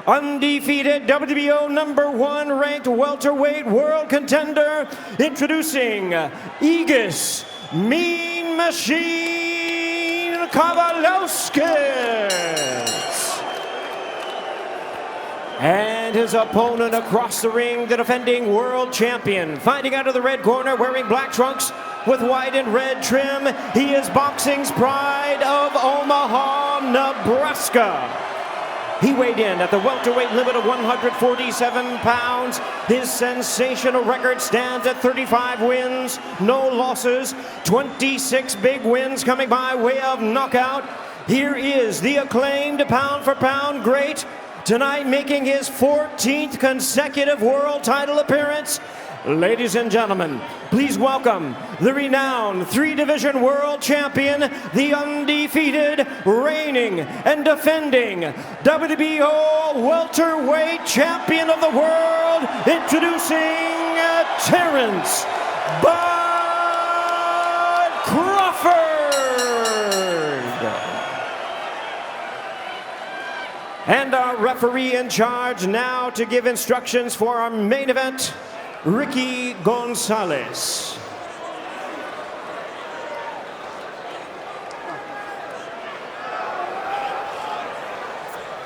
Undefeated WBO #1 ranked welterweight world contender, introducing Egidijus Mean Machine Kavaliauskas. And his opponent across the ring, the defending world champion, fighting out of the red corner, wearing black trunks with white and red trim. He is boxing's pride of Omaha, Nebraska. He weighed in at the welterweight limit of 147 pounds. His sensational record stands at 35 wins, no losses, 26 big wins coming by way of knockout. Here is the acclaimed pound-for-pound great, tonight making his 14th consecutive world title appearance. Ladies and gentlemen, please welcome the renowned three-division world champion, the undefeated, reigning, and defending WBO welterweight champion of the world, introducing Terence Bud Crawford. And our referee in charge now to give instructions for our main event, Ricky Gonzalez.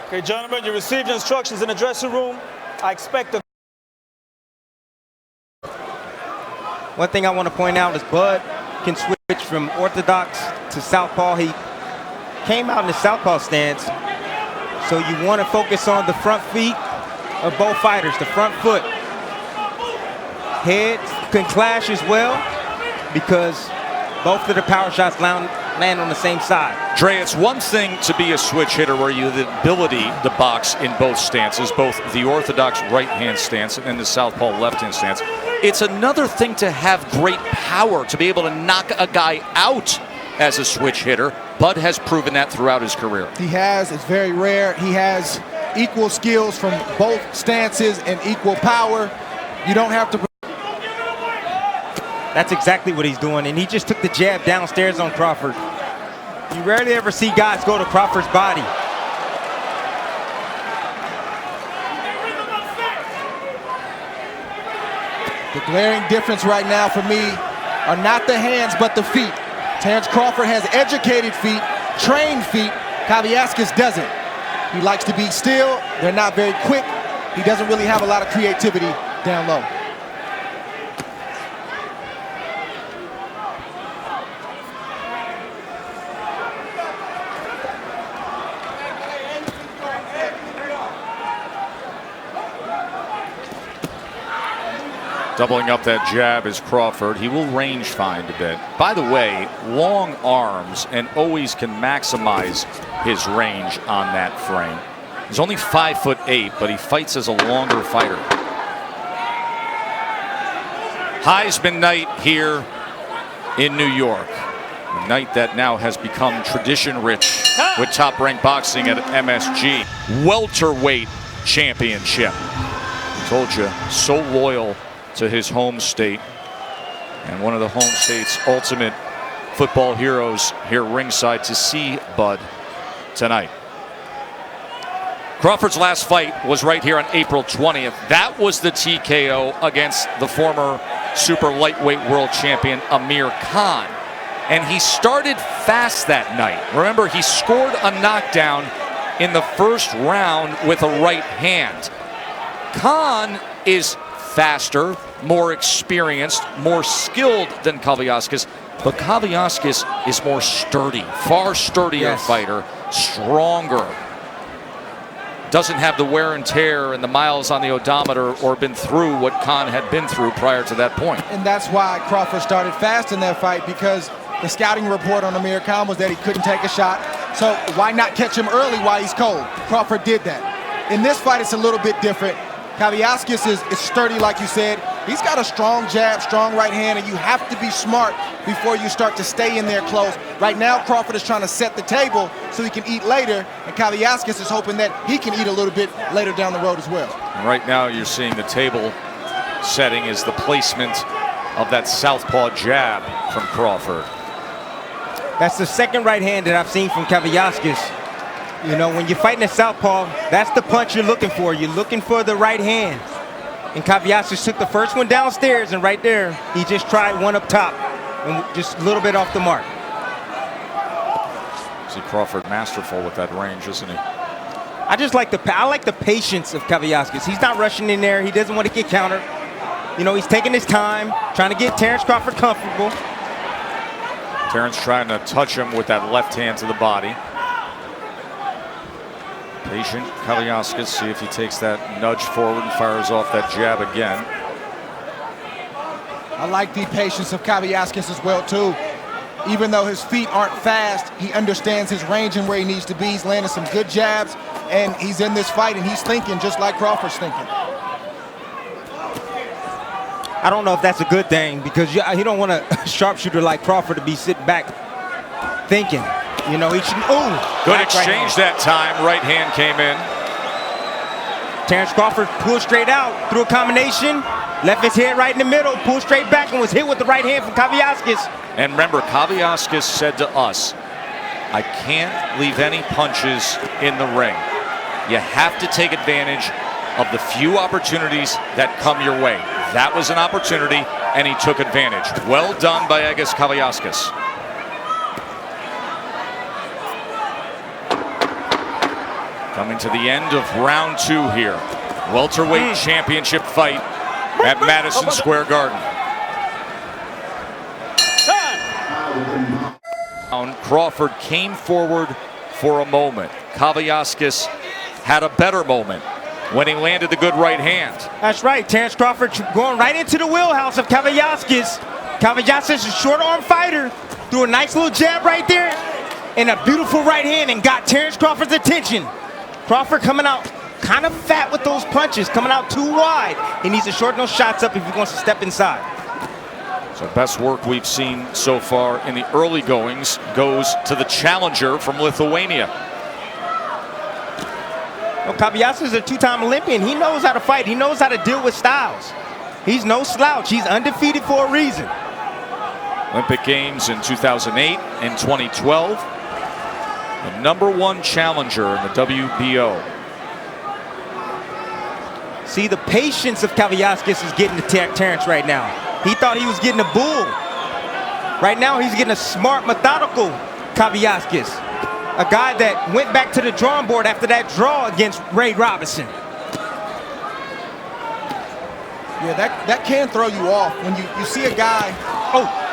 Okay, gentlemen, you received instructions in the dressing room. I expect the... One thing I want to point out is Bud can switch from orthodox to southpaw. He came out in the southpaw stance, so you want to focus on the front feet of both fighters, the front foot. Head can clash as well because both of the power shots land on the same side. Dre, it's one thing to be a switch hitter where you have the ability to box in both stances, both the orthodox right-hand stance and the southpaw left-hand stance. It's another thing to have great power, to be able to knock a guy out as a switch hitter. Bud has proven that throughout his career. He has. It's very rare. He has equal skills from both stances and equal power. You don't have to... That's exactly what he's doing, and he just took the jab downstairs on Crawford. You rarely ever see guys go to Crawford's body. The glaring difference right now for me are not the hands, but the feet. Terence Crawford has educated feet, trained feet. Kavaliauskas doesn't. He likes to be still. They're not very quick. He doesn't really have a lot of creativity down low. Doubling up that jab is Crawford. He will range find a bit. By the way, long arms and always can maximize his range on that frame. He's only 5'8", but he fights as a longer fighter. Heisman night here in New York. A night that now has become tradition-rich with top-ranked boxing at MSG. Welterweight championship. I told you, so loyal to his home state, and one of the home state's ultimate football heroes here ringside to see Bud tonight. Crawford's last fight was right here on April 20th. That was the TKO against the former super lightweight world champion Amir Khan, and he started fast that night. Remember, he scored a knockdown in the first round with a right hand. Khan is faster, more experienced, more skilled than Kavaliauskas, but Kavaliauskas is more sturdy, far sturdier fighter, stronger. Doesn't have the wear and tear and the miles on the odometer or been through what Khan had been through prior to that point. And that's why Crawford started fast in that fight, because the scouting report on Amir Khan was that he couldn't take a shot. So why not catch him early while he's cold? Crawford did that. In this fight, it's a little bit different. Kavaliauskas is sturdy, like you said. He's got a strong jab, strong right hand, and you have to be smart before you start to stay in there close. Right now, Crawford is trying to set the table so he can eat later, and Kavaliauskas is hoping that he can eat a little bit later down the road as well. And right now, you're seeing the table setting is the placement of that southpaw jab from Crawford. That's the second right hand that I've seen from Kavaliauskas. You know, when you're fighting a southpaw, that's the punch you're looking for. You're looking for the right hand. And Kavaliauskas took the first one downstairs, and right there, he just tried one up top, and just a little bit off the mark. See Crawford masterful with that range, isn't he? I like the patience of Kavaliauskas. He's not rushing in there. He doesn't want to get countered. You know, he's taking his time, trying to get Terence Crawford comfortable. Terence trying to touch him with that left hand to the body. Patient Kavaliauskas, see if he takes that nudge forward and fires off that jab again. I like the patience of Kavaliauskas as well, too. Even though his feet aren't fast, he understands his range and where he needs to be. He's landing some good jabs, and he's in this fight, and he's thinking just like Crawford's thinking. I don't know if that's a good thing, because you don't want a sharpshooter like Crawford to be sitting back thinking. You know, he should. Oh, good exchange that time. Right hand came in. Terence Crawford pulled straight out, threw a combination, left his head right in the middle, pulled straight back, and was hit with the right hand from Kavaliauskas. And remember, Kavaliauskas said to us, I can't leave any punches in the ring. You have to take advantage of the few opportunities that come your way. That was an opportunity, and he took advantage. Well done by Egidijus Kavaliauskas. Coming to the end of round 2 here. Welterweight championship fight at Madison Square Garden. Crawford came forward for a moment. Kavaliauskas had a better moment when he landed the good right hand. That's right, Terence Crawford going right into the wheelhouse of Kavaliauskas. Kavaliauskas is a short arm fighter, threw a nice little jab right there and a beautiful right hand and got Terence Crawford's attention. Crawford coming out kind of fat with those punches, coming out too wide. He needs to shorten those shots up if he wants to step inside. So best work we've seen so far in the early goings goes to the challenger from Lithuania. Well, Kavaliauskas is a 2-time Olympian. He knows how to fight. He knows how to deal with styles. He's no slouch. He's undefeated for a reason. Olympic Games in 2008 and 2012. The #1 challenger in the WBO. See, the patience of Kavaliauskas is getting to Terence right now. He thought he was getting a bull. Right now, he's getting a smart, methodical Kavaliauskas. A guy that went back to the drawing board after that draw against Ray Robinson. Yeah, that can throw you off when you see a guy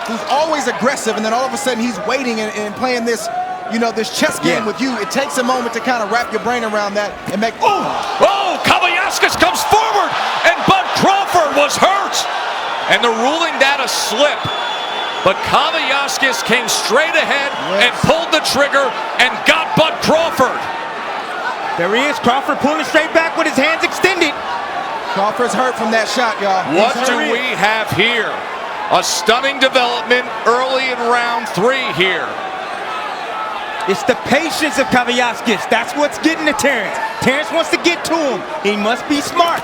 who's always aggressive, and then all of a sudden he's waiting and playing this, you know, this chess game with you. It takes a moment to kind of wrap your brain around that and make. Oh, Kavaliauskas comes forward, and Bud Crawford was hurt. And they're ruling that a slip. But Kavaliauskas came straight ahead and pulled the trigger and got Bud Crawford. There he is, Crawford pulling straight back with his hands extended. Crawford's hurt from that shot, y'all. What do we have here? A stunning development early in round 3 here. It's the patience of Kavaliauskas. That's what's getting to Terence. Terence wants to get to him. He must be smart.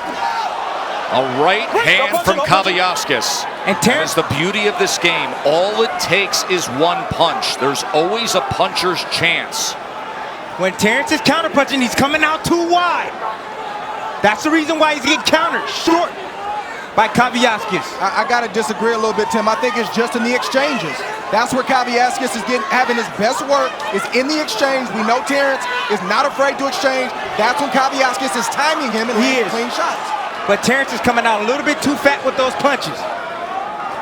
A right hand from Kavaliauskas. And Terence, that is the beauty of this game. All it takes is one punch. There's always a puncher's chance. when Terence is counterpunching, he's coming out too wide. That's the reason why he's getting countered short by Kavaliauskas. I got to disagree a little bit, Tim. I think it's just in the exchanges. That's where Kavaliauskas is having his best work, is in the exchange. We know Terence is not afraid to exchange. That's when Kavaliauskas is timing him and hitting clean shots. But Terence is coming out a little bit too fat with those punches.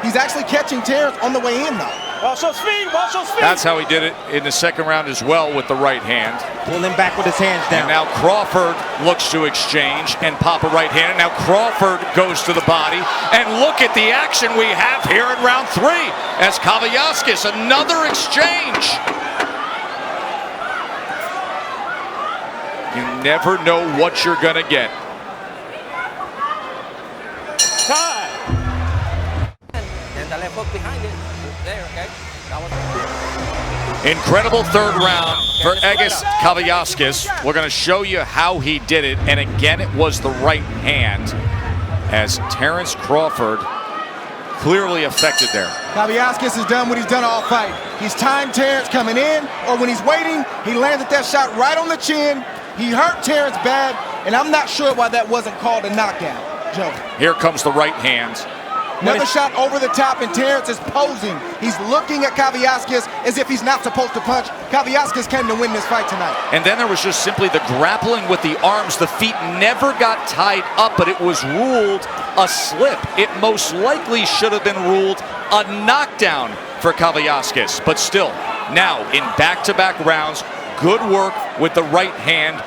He's actually catching Terence on the way in, though. Watch your speed, watch your speed. That's how he did it in the second round as well with the right hand. Pull him back with his hands down. And now Crawford looks to exchange and pop a right hand. And now Crawford goes to the body. And look at the action we have here in round 3 as Kavaliauskas, another exchange. You never know what you're going to get. Time. And the left hook behind it. There, okay. Incredible third round for Egidijus Kavaliauskas. We're going to show you how he did it. And again, it was the right hand as Terence Crawford clearly affected there. Kavaliauskas has done what he's done all fight. He's timed Terence coming in, or when he's waiting, he landed that shot right on the chin. He hurt Terence bad, and I'm not sure why that wasn't called a knockdown, Joe. Here comes the right hand. Another shot over the top, and Terence is posing. He's looking at Kavaliauskas as if he's not supposed to punch. Kavaliauskas came to win this fight tonight. And then there was just simply the grappling with the arms. The feet never got tied up, but it was ruled a slip. It most likely should have been ruled a knockdown for Kavaliauskas. But still, now in back-to-back rounds, good work with the right hand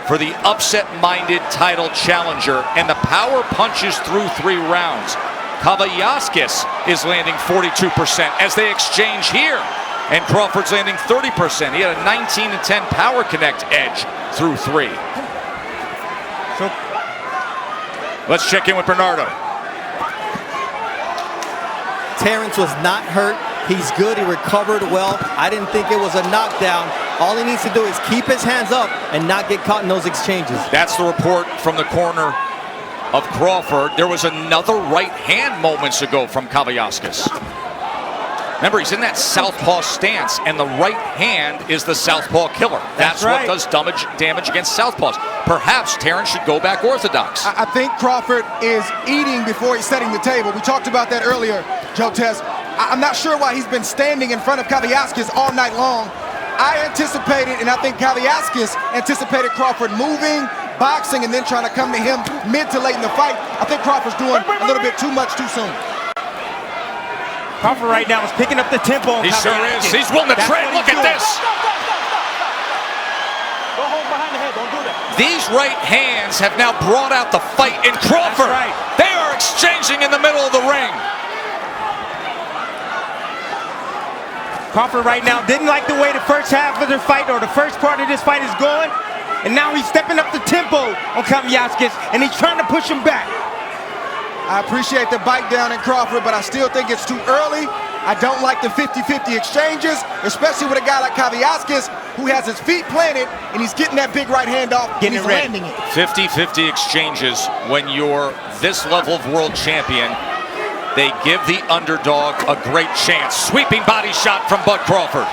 for the upset-minded title challenger. And the power punches through 3 rounds. Kavaliauskas is landing 42% as they exchange here. And Crawford's landing 30%. He had a 19-10 power connect edge through 3. So let's check in with Bernardo. Terence was not hurt. He's good. He recovered well. I didn't think it was a knockdown. All he needs to do is keep his hands up and not get caught in those exchanges. That's the report from the corner of Crawford. There was another right hand moments ago from Kavaliauskas. Remember, he's in that southpaw stance, and the right hand is the southpaw killer. That's right. what does damage against southpaws. Perhaps Terence should go back orthodox. I think Crawford is eating before he's setting the table. We talked about that earlier, Joe Tess. I'm not sure why he's been standing in front of Kavaliauskas all night long. I anticipated, and I think Kavaliauskas anticipated Crawford moving, boxing, and then trying to come to him mid to late in the fight. I think Crawford's doing a little bit too much too soon. Crawford right now is picking up the tempo. He sure is. He's willing to trade. Look at this. Go hold behind the head. Don't do that. These right hands have now brought out the fight in Crawford. Right. They are exchanging in the middle of the ring. Crawford right now didn't like the way the first half of the fight or the first part of this fight is going. And now he's stepping up the tempo on Kavaliauskas, and he's trying to push him back. I appreciate the bite down in Crawford, but I still think it's too early. I don't like the 50-50 exchanges, especially with a guy like Kavaliauskas who has his feet planted and he's getting that big right hand off and he's landing it. 50-50 exchanges when you're this level of world champion. They give the underdog a great chance. Sweeping body shot from Bud Crawford.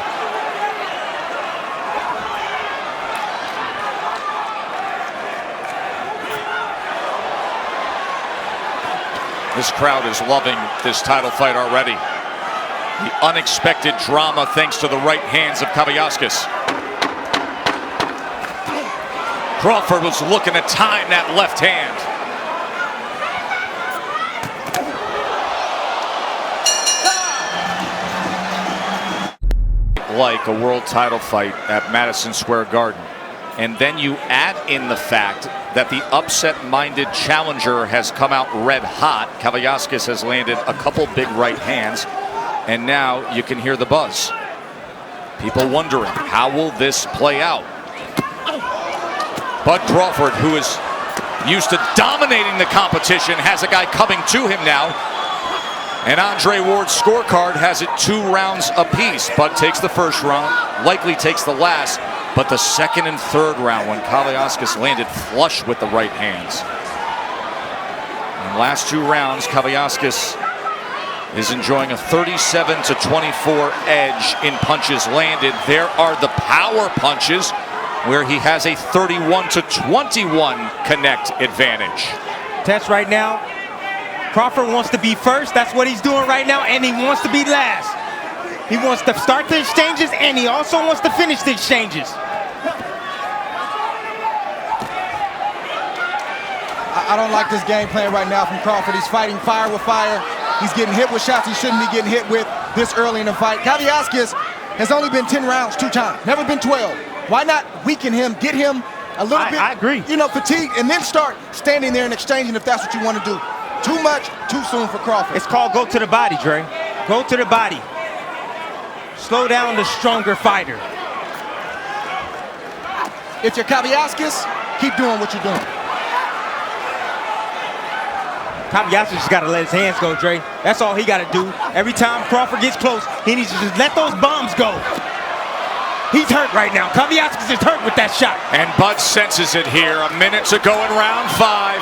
This crowd is loving this title fight already. The unexpected drama thanks to the right hands of Kavaliauskas. Crawford was looking to time that left hand. Like a world title fight at Madison Square Garden. And then you add in the fact that the upset-minded challenger has come out red hot. Kavaliauskas has landed a couple big right hands, and now you can hear the buzz. People wondering, how will this play out? Bud Crawford, who is used to dominating the competition, has a guy coming to him now. And Andre Ward's scorecard has it 2 rounds apiece. Bud takes the first round, likely takes the last. But the second and third round, when Kavaliauskas landed flush with the right hands. In the last 2 rounds, Kavaliauskas is enjoying a 37-24 edge in punches landed. There are the power punches where he has a 31-21 connect advantage. That's right now. Crawford wants to be first. That's what he's doing right now, and he wants to be last. He wants to start the exchanges, and he also wants to finish the exchanges. I don't like this game plan right now from Crawford. He's fighting fire with fire. He's getting hit with shots he shouldn't be getting hit with this early in the fight. Kavaliauskas has only been 10 rounds 2 times, never been 12. Why not weaken him, get him a little bit, I agree. Fatigued, and then start standing there and exchanging if that's what you want to do. Too much, too soon for Crawford. It's called go to the body, Dre. Go to the body. Slow down the stronger fighter. If you're Kavaliauskas, keep doing what you're doing. Kavaliauskas just got to let his hands go, Dre. That's all he got to do. Every time Crawford gets close, he needs to just let those bombs go. He's hurt right now. Kavaliauskas is hurt with that shot. And Bud senses it here. A minute to go in round 5.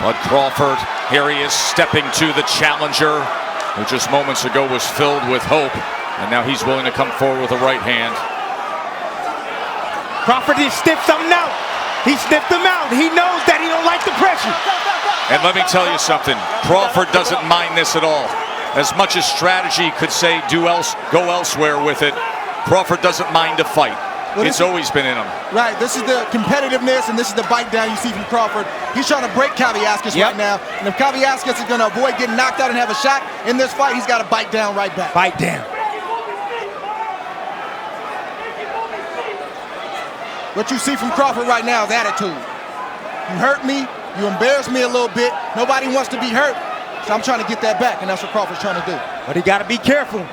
Bud Crawford, here he is stepping to the challenger, who just moments ago was filled with hope, and now he's willing to come forward with a right hand. Crawford just sniffed something out. He sniffed him out. He knows that he don't like the pressure. And let me tell you something, Crawford doesn't mind this at all. As much as strategy could say go elsewhere with it, Crawford doesn't mind a fight. Well, it's always been in him. Right, this is the competitiveness and this is the bite down you see from Crawford. He's trying to break Kavaliauskas right now. And if Kavaliauskas is going to avoid getting knocked out and have a shot in this fight, he's got to bite down right back. Bite down. What you see from Crawford right now is attitude. You hurt me, you embarrass me a little bit. Nobody wants to be hurt, so I'm trying to get that back, and that's what Crawford's trying to do. But he got to be careful.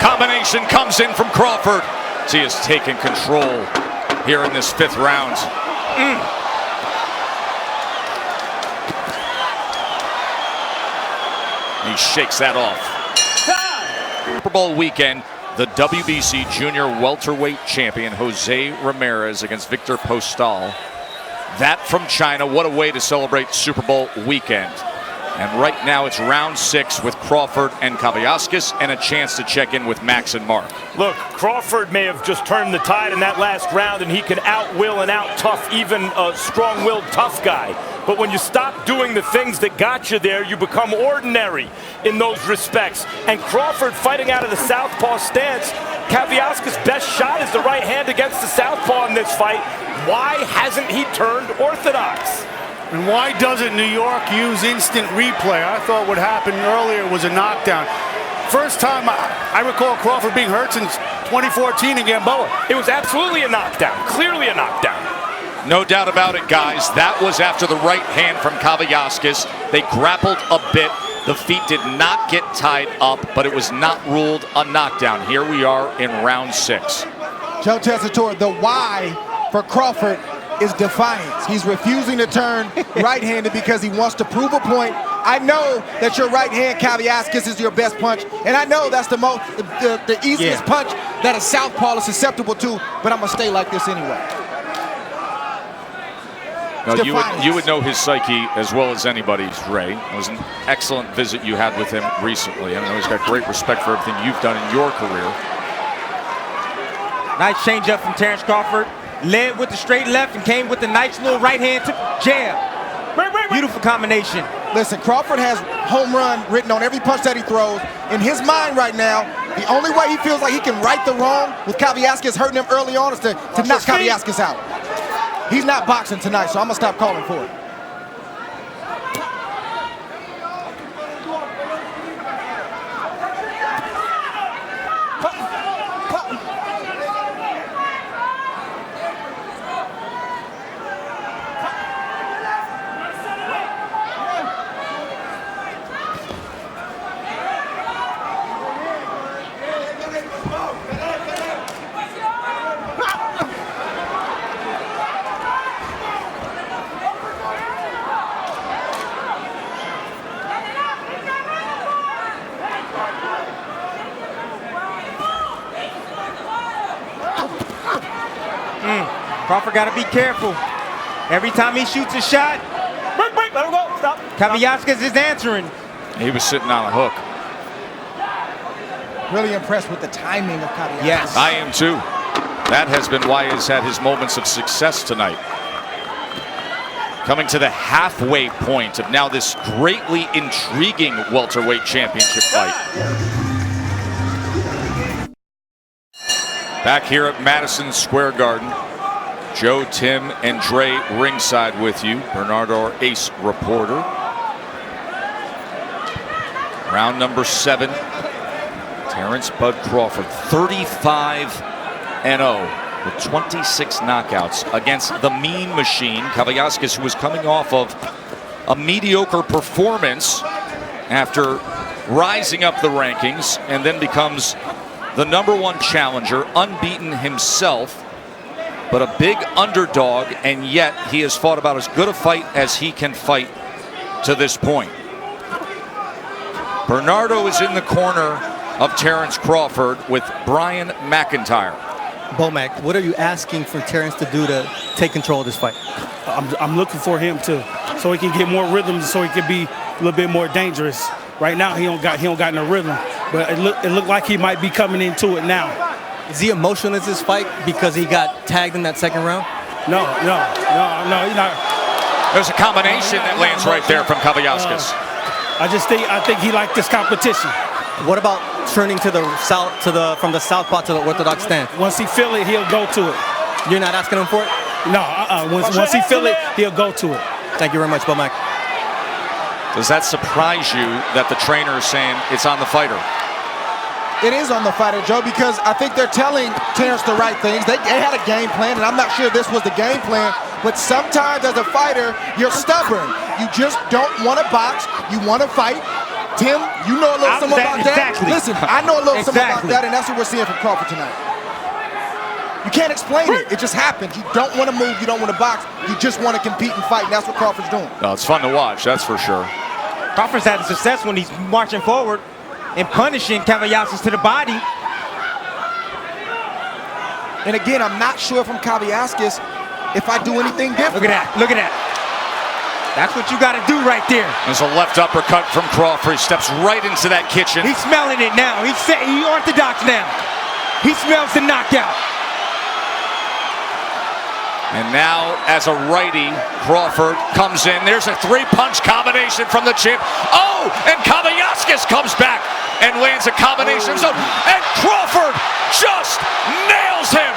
Combination comes in from Crawford. He has taken control here in this 5th round. He shakes that off. Super Bowl weekend, the WBC junior welterweight champion Jose Ramirez against Victor Postal. That from China. What a way to celebrate Super Bowl weekend. And right now it's round 6 with Crawford and Kavaliauskas, and a chance to check in with Max and Mark. Look, Crawford may have just turned the tide in that last round, and he can out-will and out-tough even a strong-willed tough guy. But when you stop doing the things that got you there, you become ordinary in those respects. And Crawford fighting out of the southpaw stance, Kavaliauskas' best shot is the right hand against the southpaw in this fight. Why hasn't he turned orthodox? And why doesn't New York use instant replay? I thought what happened earlier was a knockdown. First time I recall Crawford being hurt since 2014 in Gamboa. It was absolutely a knockdown, clearly a knockdown. No doubt about it, guys. That was after the right hand from Kavaliauskas. They grappled a bit. The feet did not get tied up, but it was not ruled a knockdown. Here we are in round 6. Joe Tessitore, the why for Crawford is defiance. He's refusing to turn right-handed because he wants to prove a point. I know that your right hand, Kavaliauskas, is your best punch, and I know that's the easiest punch that a southpaw is susceptible to, but I'm gonna stay like this anyway. No, you would know his psyche as well as anybody's, Ray. It was an excellent visit you had with him recently. I know he's got great respect for everything you've done in your career. Nice change up from Terence Crawford. Led with the straight left and came with a nice little right hand to jab. Beautiful combination. Listen, Crawford has home run written on every punch that he throws. In his mind right now, the only way he feels like he can right the wrong with Kavaliauskas hurting him early on is to knock Kavaliauskas out. He's not boxing tonight, so I'm gonna stop calling for it. Crawford got to be careful. Every time he shoots a shot, let him go. Stop. Kavaliauskas is answering. He was sitting on a hook. Really impressed with the timing of Kavaliauskas. Yes. I am too. That has been why he's had his moments of success tonight. Coming to the halfway point of now this greatly intriguing welterweight championship fight. Back here at Madison Square Garden, Joe, Tim, and Dre ringside with you. Bernardo, our ace reporter. Round number 7. Terence Bud Crawford, 35-0 with 26 knockouts against the Mean Machine, Kavaliauskas, who was coming off of a mediocre performance after rising up the rankings and then becomes the #1 challenger, unbeaten himself, but a big underdog, and yet he has fought about as good a fight as he can fight to this point. Bernardo is in the corner of Terence Crawford with Brian McIntyre. Bomac, what are you asking for Terence to do to take control of this fight? I'm looking for him to so he can get more rhythm, so he can be a little bit more dangerous. Right now, he don't got no rhythm, but it looked like he might be coming into it now. Is he emotional in this fight because he got tagged in that second round? No, he's not. There's a combination that lands right there from Kavaliauskas. I think he liked this competition. What about turning to the south, from the southpaw to the orthodox stance? Once he feel it, he'll go to it. You're not asking him for it? No, once he feel it, he'll go to it. Thank you very much, Mike. Does that surprise you that the trainer is saying it's on the fighter? It is on the fighter, Joe, because I think they're telling Terence the right things. They had a game plan, and I'm not sure this was the game plan, but sometimes as a fighter, you're stubborn. You just don't want to box. You want to fight. Tim, you know a little something about that? Listen, I know a little something about that, and that's what we're seeing from Crawford tonight. You can't explain it. It just happens. You don't want to move. You don't want to box. You just want to compete and fight, and that's what Crawford's doing. No, it's fun to watch, that's for sure. Crawford's had success when he's marching forward and punishing Kavaliauskas to the body. And again, I'm not sure from Kavaliauskas if I do anything different. Look at that. Look at that. That's what you got to do right there. There's a left uppercut from Crawford. He steps right into that kitchen. He's smelling it now. He's orthodox now. He smells the knockout. And now, as a righty, Crawford comes in. There's a three-punch combination from the champ. Oh, and Kavaliauskas comes back and lands a combination. So, and Crawford just nails him.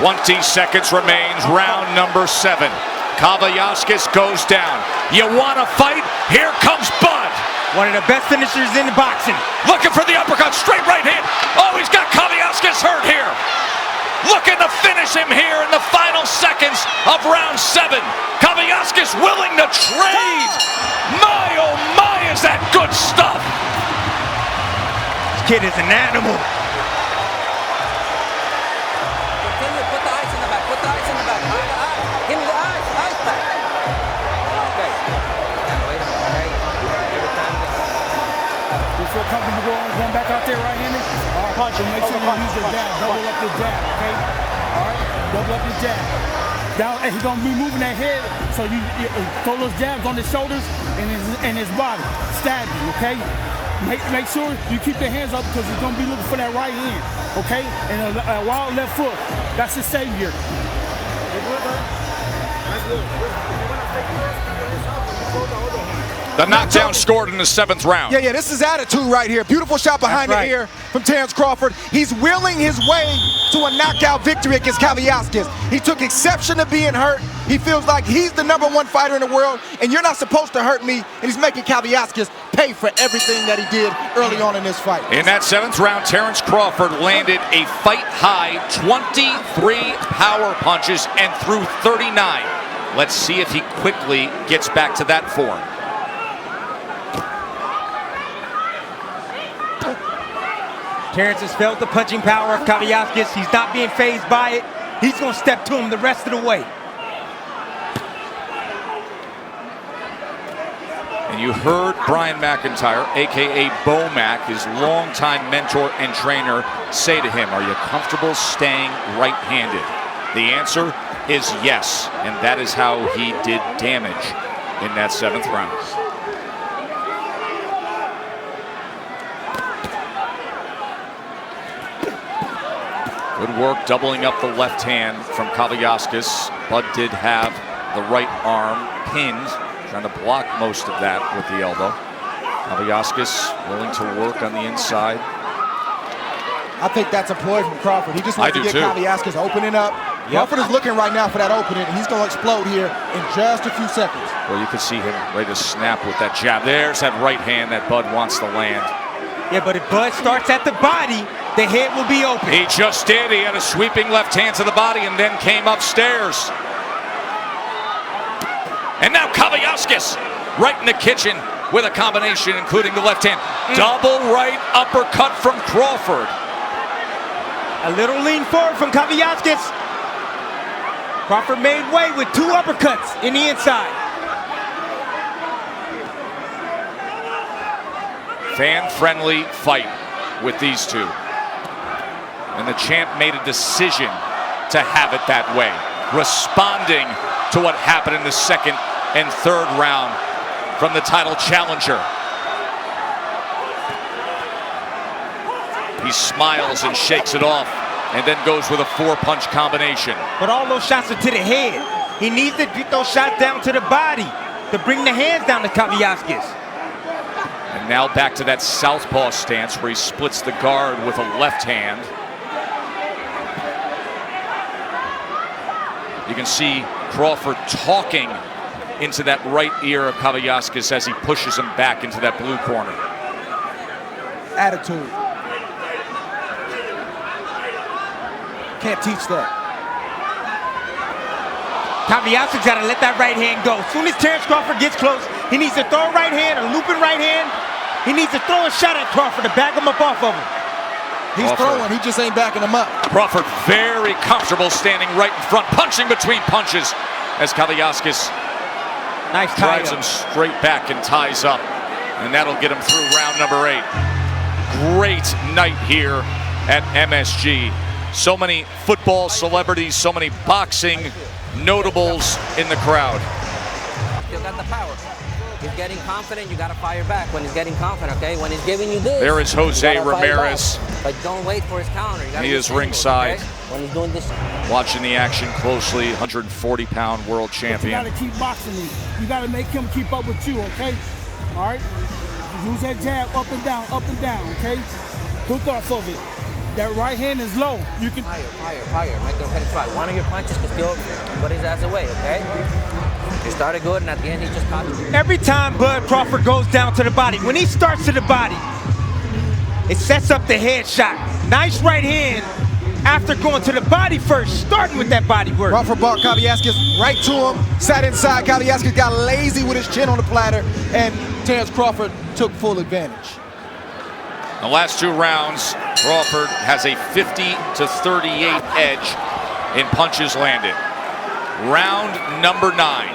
20 seconds remains, round number 7. Kavaliauskas goes down. You want to fight? Here comes Bud. One of the best finishers in boxing. Looking for the uppercut, straight right hand. Oh, he's got Kavaliauskas hurt here. Looking to finish him here in the final seconds of round 7. Kavaliauskas willing to trade. My, oh my, is that good stuff. This kid is an animal. Continue, put the ice in the back, put the ice in the back. Give me the ice back. Okay. Wait a minute, okay? You feel comfortable going back out there right-handed? All right, punch him. Make sure you use your jab. Double up your jab, okay? All right, double up your jab. Down, and he's gonna be moving that head, so you throw those jabs on his shoulders and his body. Stab you, okay? Make sure you keep your hands up because he's gonna be looking for that right hand, okay? And a wild left foot. That's his savior. The knockdown scored in the 7th round. Yeah, this is attitude right here. Beautiful shot behind the ear from Terence Crawford. He's willing his way to a knockout victory against Kavaliauskas. He took exception to being hurt. He feels like he's the #1 fighter in the world, and you're not supposed to hurt me. And he's making Kavaliauskas pay for everything that he did early on in this fight. In that 7th round, Terence Crawford landed a fight-high 23 power punches and threw 39. Let's see if he quickly gets back to that form. Terence has felt the punching power of Kavaliauskas. He's not being fazed by it. He's going to step to him the rest of the way. And you heard Brian McIntyre, a.k.a. Bo-Mac, his longtime mentor and trainer, say to him, are you comfortable staying right-handed? The answer is yes, and that is how he did damage in that 7th round. Good work doubling up the left hand from Kavaliauskas. Bud did have the right arm pinned, trying to block most of that with the elbow. Kavaliauskas willing to work on the inside. I think that's a ploy from Crawford. He just wants to get Kavaliauskas opening up. Crawford is looking right now for that opening, and he's going to explode here in just a few seconds. Well, you can see him ready to snap with that jab. There's that right hand that Bud wants to land. Yeah, but if Bud starts at the body, the head will be open. He just did. He had a sweeping left hand to the body and then came upstairs. And now Kavaliauskas right in the kitchen with a combination, including the left hand. Double right uppercut from Crawford. A little lean forward from Kavaliauskas. Crawford made way with 2 uppercuts in the inside. Fan-friendly fight with these two. And the champ made a decision to have it that way, responding to what happened in the second and third round from the title challenger. He smiles and shakes it off and then goes with a 4-punch combination. But all those shots are to the head. He needs to get those shots down to the body to bring the hands down to Kavaliauskas. And now back to that southpaw stance where he splits the guard with a left hand. You can see Crawford talking into that right ear of Kavaliauskas as he pushes him back into that blue corner. Attitude. Can't teach that. Kavaliauskas got to let that right hand go. As soon as Terence Crawford gets close, he needs to throw a right hand, a looping right hand. He needs to throw a shot at Crawford to back him up off of him. He's throwing, he just ain't backing him up. Crawford very comfortable standing right in front, punching between punches as Kavaliauskas drives him straight back and ties up. And that'll get him through round number 8. Great night here at MSG. So many football celebrities, so many boxing notables in the crowd. Still got the power. He's getting confident, you got to fire back when he's getting confident, okay? When he's giving you this, there is Jose Ramirez. But don't wait for his counter. He is ringside. Okay? When he's doing this. Watching the action closely, 140-pound world champion. But you got to keep boxing him. You got to make him keep up with you, okay? All right? Use that jab up and down, okay? Two thoughts of it. That right hand is low. You can Fire. Make him try. One of your punches can still put his ass away, okay? He started good, and at the end, he just caught it. Every time Bud Crawford goes down to the body, when he starts to the body, it sets up the head shot. Nice right hand after going to the body first, starting with that body work. Crawford brought Kavaliauskas right to him, sat inside. Kavaliauskas got lazy with his chin on the platter, and Terence Crawford took full advantage. The last 2 rounds, Crawford has a 50-38 edge in punches landed. Round number 9.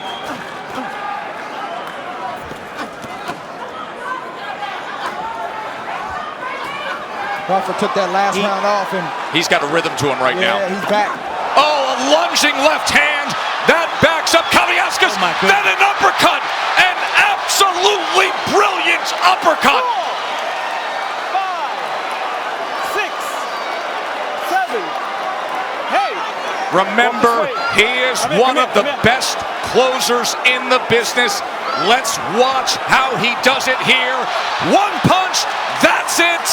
Crawford took that last round off, and he's got a rhythm to him right now. Yeah, he's back. Oh, a lunging left hand that backs up Kavaliauskas. Then an uppercut, an absolutely brilliant uppercut. 5, 6, 7, 8. Remember, he is one of the best closers in the business. Let's watch how he does it here. 1 punch, that's it.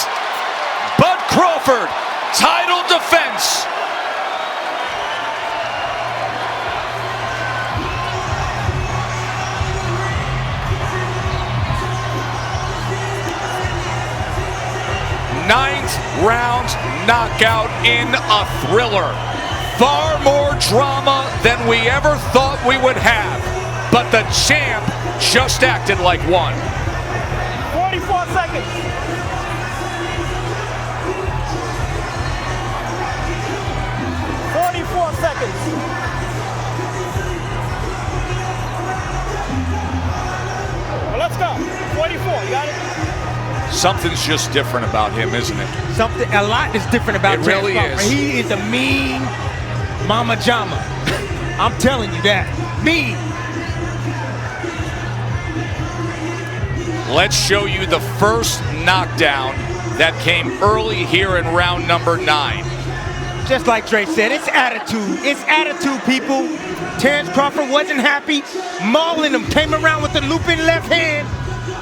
Bud Crawford, title defense. Ninth round knockout in a thriller. Far more drama than we ever thought we would have. But the champ just acted like one. 44 seconds. 44 seconds. Well, let's go. 44, you got it? Something's just different about him, isn't it? A lot is different about Terence really Crawford. is. He is a mean mama jama. I'm telling you that. Mean. Let's show you the first knockdown that came early here in round number 9. Just like Dre said, it's attitude. It's attitude, people. Terence Crawford wasn't happy. Mauling him, came around with the looping left hand,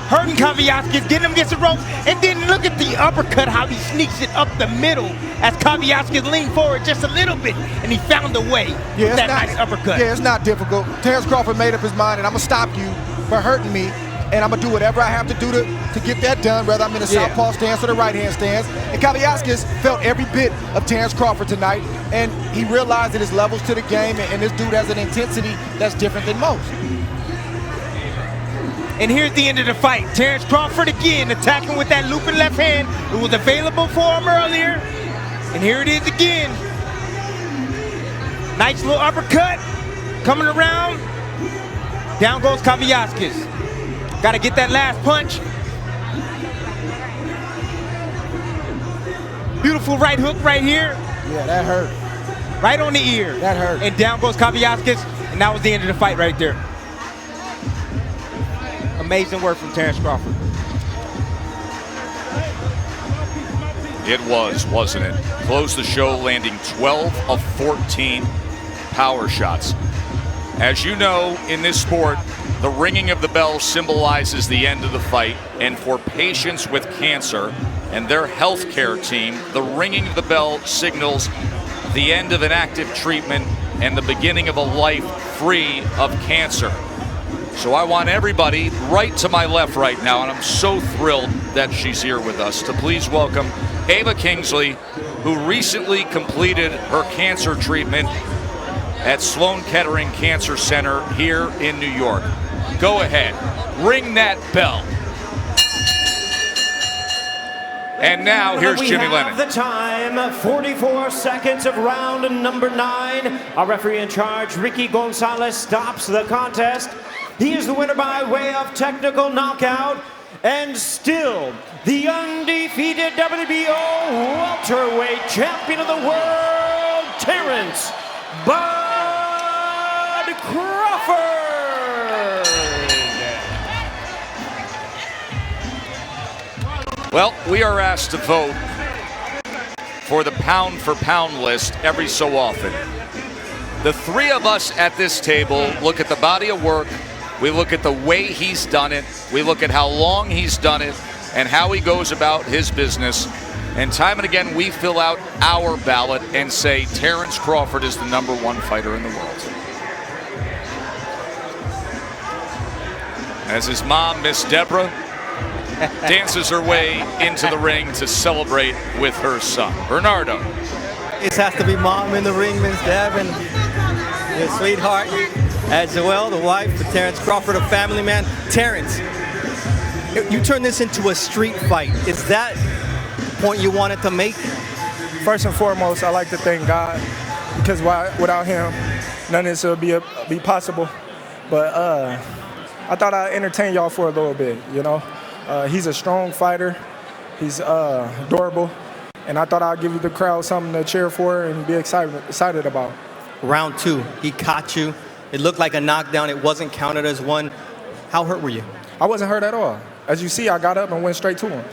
hurting Kavaliauskas, getting him against the ropes, and then look at the uppercut, how he sneaks it up the middle as Kavaliauskas leaned forward just a little bit, and he found a way with that nice uppercut. Yeah, it's not difficult. Terence Crawford made up his mind, and I'm going to stop you for hurting me, and I'm going to do whatever I have to do to get that done, whether I'm in a southpaw stance or the right-hand stance. And Kavaliauskas felt every bit of Terence Crawford tonight, and he realized that his levels to the game, and this dude has an intensity that's different than most. And here's the end of the fight. Terence Crawford again attacking with that looping left hand. It was available for him earlier. And here it is again. Nice little uppercut. Coming around. Down goes Kavaliauskas. Got to get that last punch. Beautiful right hook right here. Yeah, that hurt. Right on the ear. That hurt. And down goes Kavaliauskas, and that was the end of the fight right there. Amazing work from Terence Crawford. It was, wasn't it? Closed the show landing 12 of 14 power shots. As you know, in this sport, the ringing of the bell symbolizes the end of the fight, and for patients with cancer and their healthcare team, the ringing of the bell signals the end of an active treatment and the beginning of a life free of cancer. So I want everybody right to my left right now, and I'm so thrilled that she's here with us, to please welcome Ava Kingsley, who recently completed her cancer treatment at Sloan Kettering Cancer Center here in New York. Go ahead, ring that bell. And now here's Jimmy Lennon. The time, 44 seconds of round number 9. Our referee in charge, Ricky Gonzalez, stops the contest. He is the winner by way of technical knockout, and still the undefeated WBO welterweight champion of the world, Terence Bud Crawford. Well, we are asked to vote for the pound-for-pound list every so often. The three of us at this table look at the body of work, we look at the way he's done it, we look at how long he's done it, and how he goes about his business. And time and again, we fill out our ballot and say Terence Crawford is the #1 fighter in the world. As his mom, Miss Deborah, dances her way into the ring to celebrate with her son, Bernardo. This has to be mom in the ring, Miss Deb, and your sweetheart, as well, the wife of Terence Crawford, a family man. Terence, you turned this into a street fight. Is that the point you wanted to make? First and foremost, I like to thank God, because without him, none of this would be possible. But I thought I'd entertain y'all for a little bit, you know. He's a strong fighter. He's adorable. And I thought I'd give you the crowd something to cheer for and be excited about. Round 2, he caught you. It looked like a knockdown. It wasn't counted as one. How hurt were you? I wasn't hurt at all. As you see, I got up and went straight to him.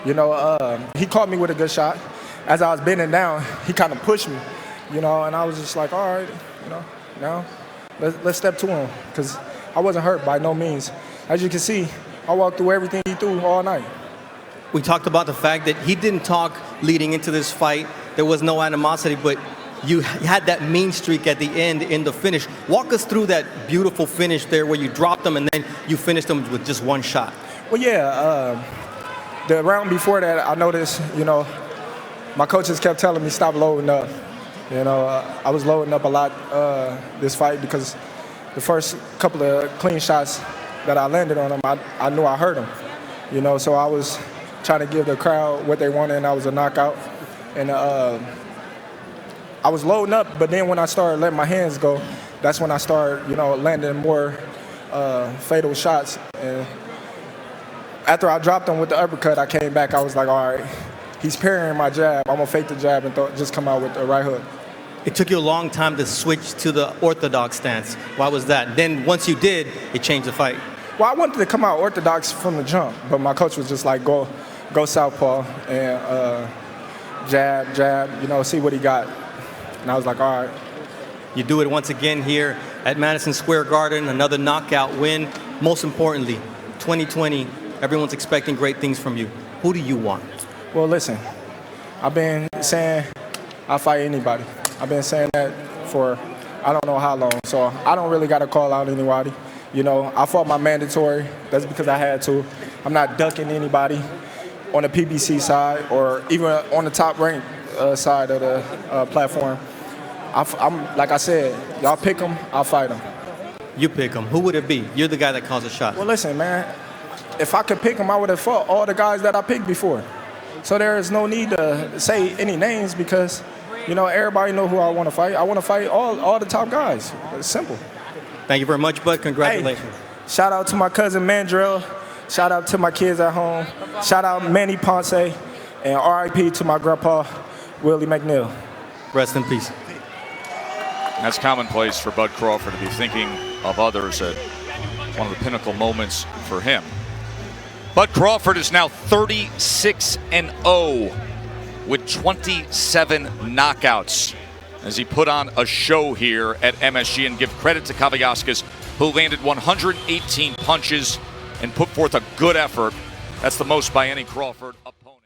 You know, he caught me with a good shot. As I was bending down, he kind of pushed me, you know, and I was just like, all right, you know, now let's step to him, because I wasn't hurt by no means. As you can see, I walked through everything he threw all night. We talked about the fact that he didn't talk leading into this fight. There was no animosity, but you had that mean streak at the end in the finish. Walk us through that beautiful finish there where you dropped him and then you finished him with just one shot. Well, yeah, the round before that, I noticed, you know, my coaches kept telling me stop loading up. You know, I was loading up a lot this fight because the first couple of clean shots that I landed on him, I knew I hurt him. You know, so I was trying to give the crowd what they wanted, and that was a knockout. And I was loading up, but then when I started letting my hands go, that's when I started, you know, landing more fatal shots. And after I dropped him with the uppercut, I came back. I was like, all right, he's parrying my jab. I'm going to fake the jab and just come out with the right hook. It took you a long time to switch to the orthodox stance. Why was that? Then once you did, it changed the fight. Well, I wanted to come out orthodox from the jump, but my coach was just like, go southpaw and jab, you know, see what he got. And I was like, all right. You do it once again here at Madison Square Garden, another knockout win. Most importantly, 2020, everyone's expecting great things from you. Who do you want? Well, listen, I've been saying I'll fight anybody. I've been saying that for I don't know how long, so I don't really got to call out anybody. You know, I fought my mandatory. That's because I had to. I'm not ducking anybody on the PBC side or even on the top ranked side of the platform. I'm like I said, y'all pick them, I'll fight them. You pick them. Who would it be? You're the guy that calls the shot. Well, listen, man, if I could pick them, I would have fought all the guys that I picked before. So there is no need to say any names because, you know, everybody know who I want to fight. I want to fight all the top guys. It's simple. Thank you very much, bud. Congratulations. Hey, shout out to my cousin Mandrell. Shout out to my kids at home. Shout out Manny Ponce. And RIP to my grandpa, Willie McNeil. Rest in peace. That's commonplace for Bud Crawford to be thinking of others at one of the pinnacle moments for him. Bud Crawford is now 36-0 with 27 knockouts as he put on a show here at MSG, and give credit to Kavaliauskas, who landed 118 punches and put forth a good effort. That's the most by any Crawford opponent.